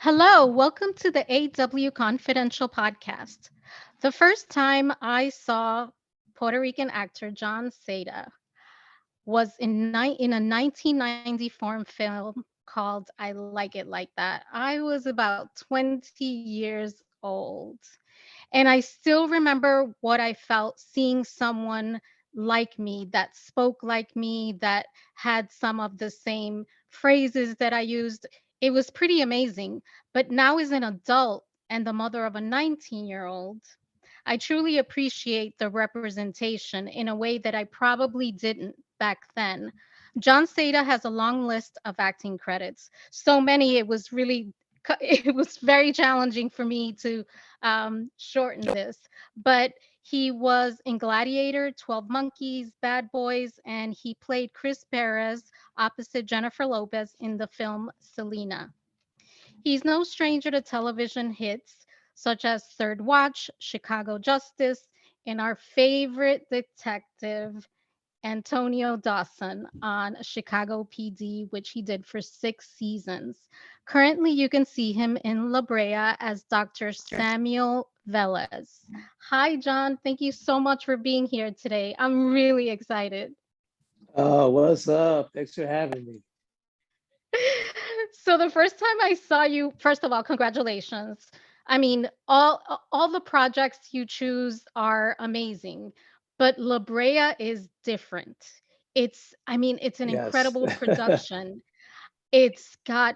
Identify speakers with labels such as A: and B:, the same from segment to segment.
A: Hello, welcome to the AW Confidential podcast. The first time I saw Puerto Rican actor Jon Seda was in a 1994 film called I Like It Like That. I was about 20 years old. And I still remember what I felt seeing someone like me that spoke like me, that had some of the same phrases that I used. It was pretty amazing. But now, as an adult and the mother of a 19-year-old, I truly appreciate the representation in a way that I probably didn't back then. Jon Seda has a long list of acting credits. So many, it was very challenging for me to shorten this. But he was in Gladiator, 12 Monkeys, Bad Boys, and he played Chris Perez opposite Jennifer Lopez in the film Selena. He's no stranger to television hits such as Third Watch, Chicago Justice, and our favorite detective, Antonio Dawson, on Chicago PD, which he did for 6 seasons. Currently, you can see him in La Brea as Dr. Samuel Velez. Hi, John. Thank you so much for being here today. I'm really excited.
B: Oh, what's up? Thanks for having me.
A: So the first time I saw you, first of all, congratulations. I mean, all the projects you choose are amazing, but La Brea is different. It's an
B: Yes.
A: incredible production. It's got,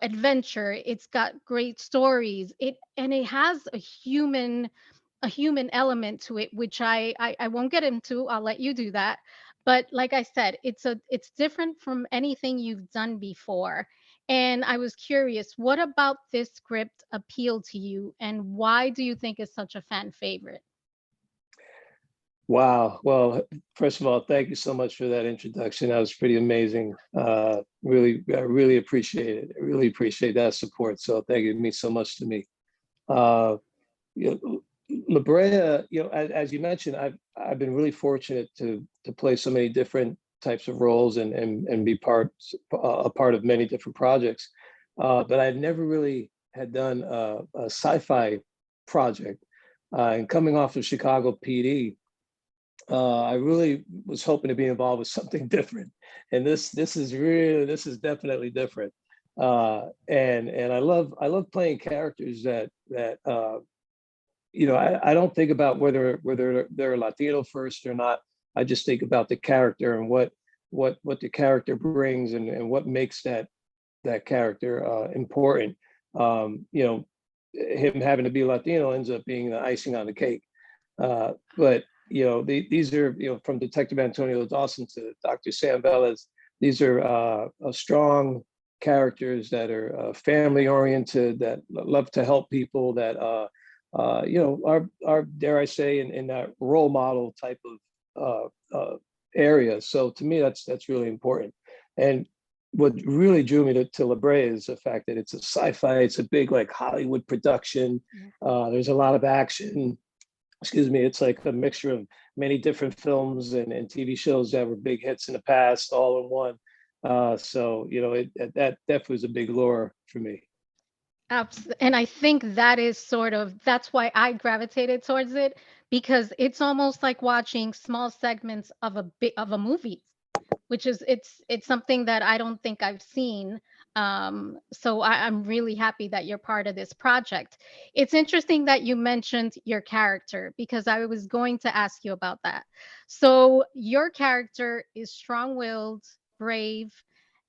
A: adventure, it's got great stories. It has a human element to it, which I won't get into. I'll let you do that. But like I said, it's different from anything you've done before. And I was curious, what about this script appealed to you, and why do you think it's such a fan favorite?
B: Wow. Well, first of all, thank you so much for that introduction. That was pretty amazing. I really appreciate it. I really appreciate that support. So thank you. It means so much to me. Uh, you know, La Brea, as you mentioned, I've been really fortunate to play so many different types of roles and be a part of many different projects. But I've never really had done a sci-fi project. And coming off of Chicago PD, I really was hoping to be involved with something different. And this is definitely different. And I love playing characters that I don't think about whether they're Latino first or not. I just think about the character and what the character brings and what makes that character important. Him having to be Latino ends up being the icing on the cake. These are from Detective Antonio Dawson to Dr. Sam Velez. These are strong characters that are family oriented, that love to help people, that are dare I say in that role model type of area. So to me, that's really important. And what really drew me to La Brea is the fact that it's a sci-fi. It's a big like Hollywood production.
A: Yeah.
B: There's a lot of action. Excuse me. It's like a mixture of many different films and TV shows that were big hits in the past, all in one. That definitely was a big lure for me.
A: And I think that's why I gravitated towards it, because it's almost like watching small segments of a movie, which is it's something that I don't think I've seen. So I'm really happy that you're part of this project. It's interesting that you mentioned your character, because I was going to ask you about that. So your character is strong-willed, brave,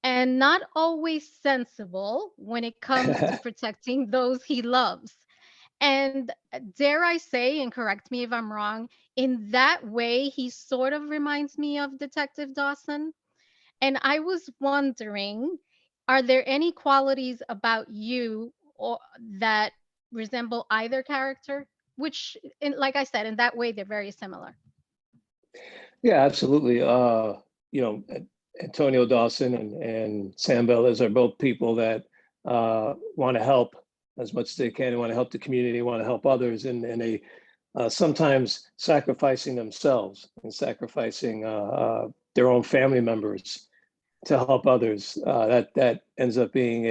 A: and not always sensible when it comes to protecting those he loves. And dare I say, and correct me if I'm wrong, in that way, he sort of reminds me of Detective Dawson. And I was wondering, are there any qualities about you or that resemble either character? Which, like I said, in that way, they're very similar.
B: Yeah, absolutely. Antonio Dawson and Sam Velez are both people that want to help as much as they can. They want to help the community, want to help others, and they sometimes sacrificing themselves and sacrificing their own family members to help others. That ends up being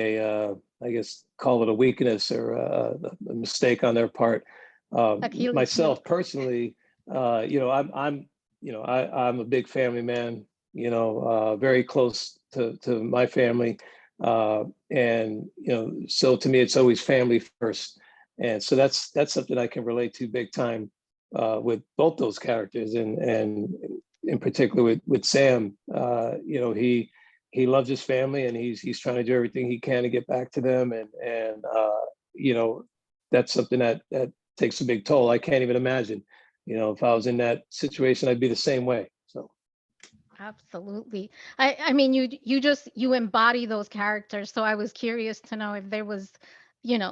B: I guess, call it a weakness or a mistake on their part.
A: Achilles heel.
B: Myself personally, I'm a big family man, very close to my family. And, so to me, it's always family first. And so that's something I can relate to big time with both those characters. And in particular with Sam, he loves his family and he's trying to do everything he can to get back to them. And that's something that takes a big toll. I can't even imagine, if I was in that situation, I'd be the same way. So.
A: Absolutely. I mean, you embody those characters. So I was curious to know if there was,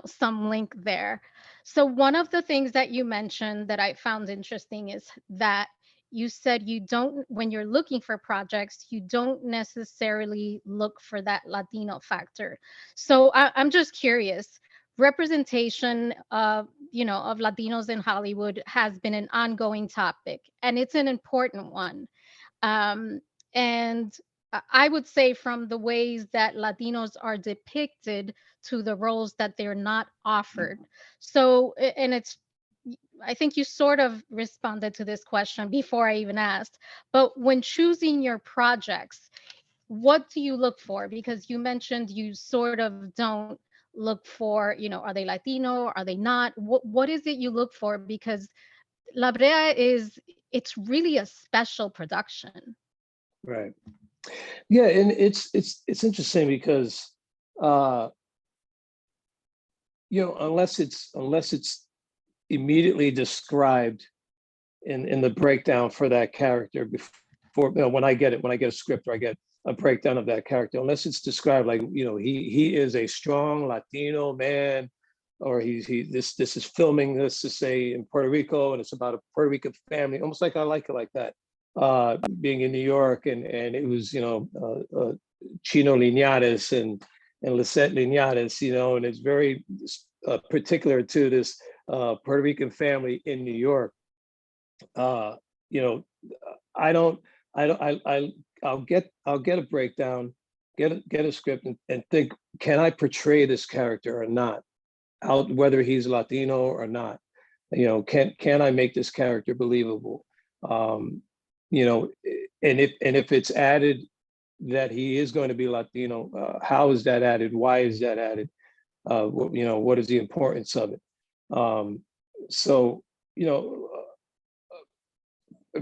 A: some link there. So one of the things that you mentioned that I found interesting is that you said you don't, when you're looking for projects, you don't necessarily look for that Latino factor. So I'm just curious. Representation of Latinos in Hollywood has been an ongoing topic, and it's an important one. Um, and I would say from the ways that Latinos are depicted to the roles that they're not offered. So, and I think you sort of responded to this question before I even asked, but when choosing your projects, what do you look for? Because you mentioned you sort of don't look for, are they Latino? Are they not? What is it you look for? Because La Brea it's really a special production.
B: Right. Yeah, and it's interesting because unless it's immediately described in the breakdown for that character before, when I get a script or I get a breakdown of that character, unless it's described like, he is a strong Latino man, or this is filming, this to say, in Puerto Rico, and it's about a Puerto Rican family, almost like I like it like that. Being in New York, and it was Chino Linares and Lisette Linares, and it's very particular to this Puerto Rican family in New York. I don't I'll get a breakdown, get a script, and think, can I portray this character or not, out whether he's Latino or not? Can I make this character believable? And if it's added that he is going to be Latino, how is that added? Why is that added? What is the importance of it? So,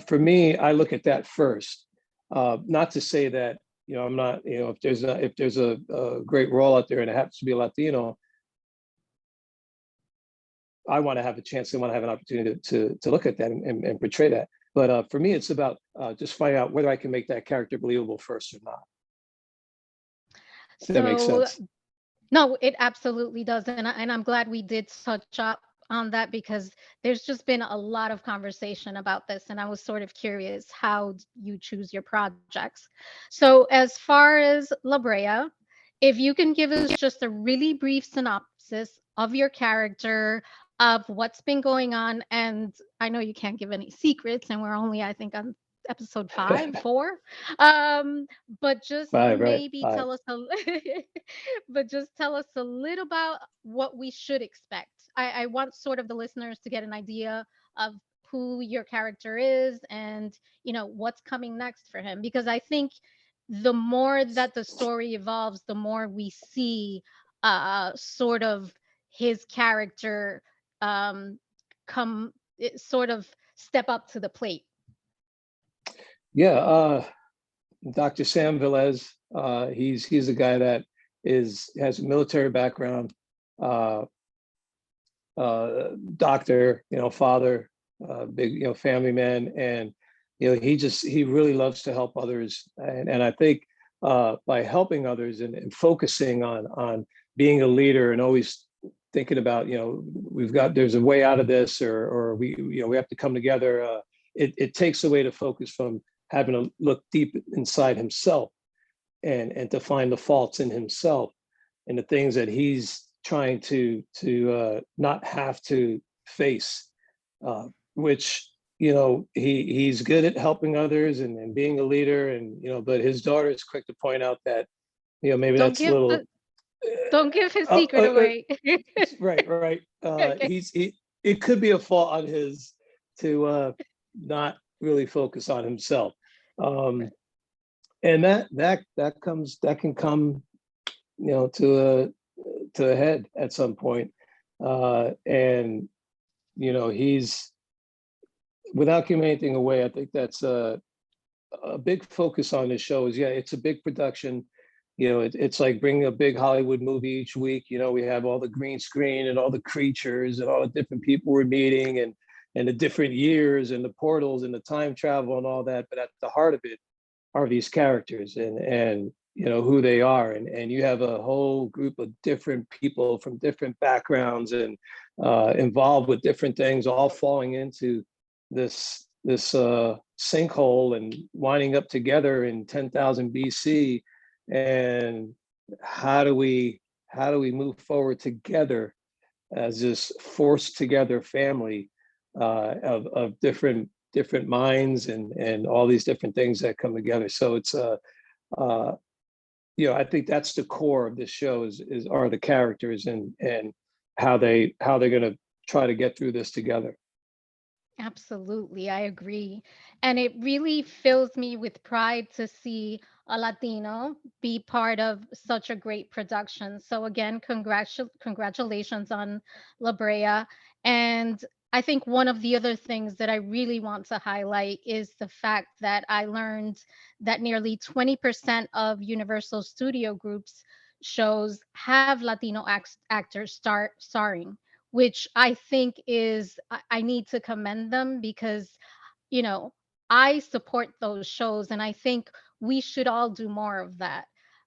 B: for me, I look at that first. Not to say that, I'm not, if there's a great role out there and it happens to be a Latino, I want to have a chance, I want to have an opportunity to look at that and portray that. But for me, it's about just finding out whether I can make that character believable first or not. Does that make
A: So
B: sense?
A: no, it absolutely does. And I'm glad we did touch up on that because there's just been a lot of conversation about this. And I was sort of curious how you choose your projects. So as far as La Brea, if you can give us just a really brief synopsis of your character, of what's been going on. And I know you can't give any secrets, and we're only, I think, on episode 5, 4. Um, but just
B: Five, right?
A: maybe
B: Five.
A: but just tell us a little about what we should expect. I want sort of the listeners to get an idea of who your character is and what's coming next for him, because I think the more that the story evolves, the more we see sort of his character um sort of step up to the plate.
B: Yeah, Dr. Sam Velez, he's a guy that has a military background, doctor, father, big, family man, and he really loves to help others, and I think by helping others and focusing on being a leader and always thinking about, there's a way out of this, or we have to come together. It takes away the focus from having to look deep inside himself and to find the faults in himself and the things that he's trying to not have to face, which he's good at helping others and being a leader, and but his daughter is quick to point out that maybe
A: Don't
B: that's a
A: give
B: little.
A: the Don't give his
B: uh,
A: secret away.
B: right, right.
A: Okay.
B: It could be a fault on his to not really focus on himself. Um,
A: Right.
B: and that can come, to a head at some point. And he's, without giving anything away, I think that's a big focus on this show is, yeah, it's a big production. It's like bringing a big Hollywood movie each week. We have all the green screen and all the creatures and all the different people we're meeting, and the different years and the portals and the time travel and all that. But at the heart of it are these characters and who they are, and you have a whole group of different people from different backgrounds and involved with different things, all falling into this sinkhole and winding up together in 10,000 BC. And how do we move forward together as this forced together family of different minds and all these different things that come together. So it's uh, I think that's the core of this show is are the characters and how they're going to try to get through this together.
A: Absolutely, I agree. And it really fills me with pride to see a Latino be part of such a great production. So again, congratulations on La Brea. And I think one of the other things that I really want to highlight is the fact that I learned that nearly 20% of Universal Studio Group's shows have Latino actors starring, which I think is, I need to commend them because, you know, I support those shows and I think we should all do more of that.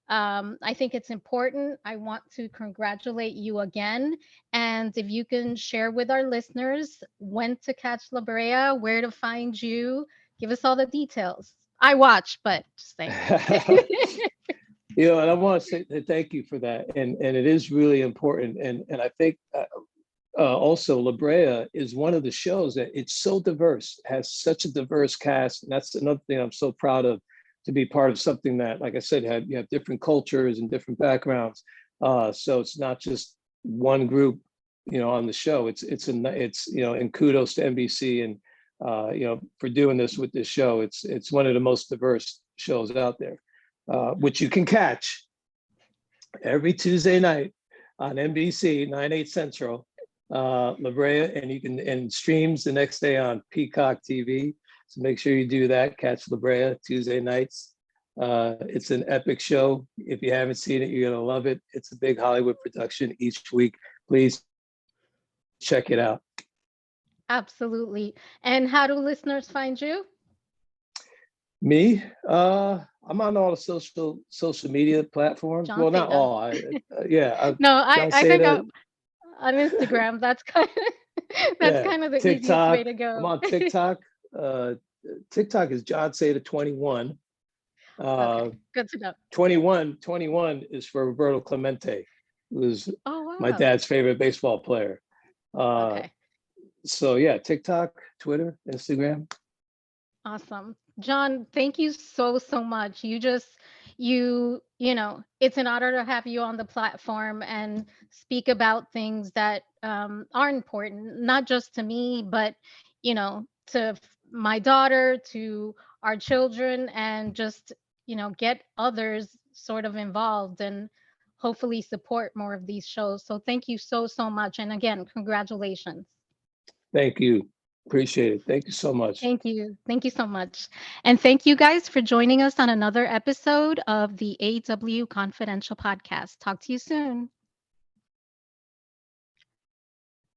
A: I think it's important. I want to congratulate you again. And if you can share with our listeners when to catch La Brea, where to find you, give us all the details. I watch, but just saying.
B: And I want to say thank you for that, and it is really important, and I think also La Brea is one of the shows that it's so diverse, has such a diverse cast, and that's another thing I'm so proud of, to be part of something that, like I said, you have different cultures and different backgrounds. So it's not just one group, on the show. And kudos to NBC and for doing this with this show. It's one of the most diverse shows out there, which you can catch every Tuesday night on NBC 9/8 Central, La Brea, and you can and streams the next day on Peacock TV. So make sure you do that. Catch La Brea Tuesday nights. It's an epic show. If you haven't seen it, you're gonna love it. It's a big Hollywood production each week. Please check it out.
A: Absolutely. And how do listeners find you?
B: Me, I'm on all the social media platforms.
A: Jon
B: Well, not
A: Seda.
B: all. Yeah,
A: No,
B: Jon
A: I think
B: Seda.
A: on Instagram. That's kind of that's
B: Yeah,
A: kind of the easiest way
B: TikTok.
A: to
B: I'm
A: go.
B: on TikTok. Uh, TikTok is Jon Seda 21. Uh,
A: Okay, good to know.
B: 21 is for Roberto Clemente, who was
A: Oh
B: my
A: wow.
B: dad's favorite baseball player. Uh,
A: Okay,
B: so yeah, TikTok, Twitter, Instagram.
A: awesome. John, thank you so much. It's an honor to have you on the platform and speak about things that are important, not just to me, but my daughter, to our children, and just get others sort of involved and hopefully support more of these shows. So thank you so much, and again, congratulations.
B: Thank you. Appreciate it. Thank you so much.
A: Thank you. Thank you so much. And thank you guys for joining us on another episode of the AW Confidential podcast. Talk to you soon.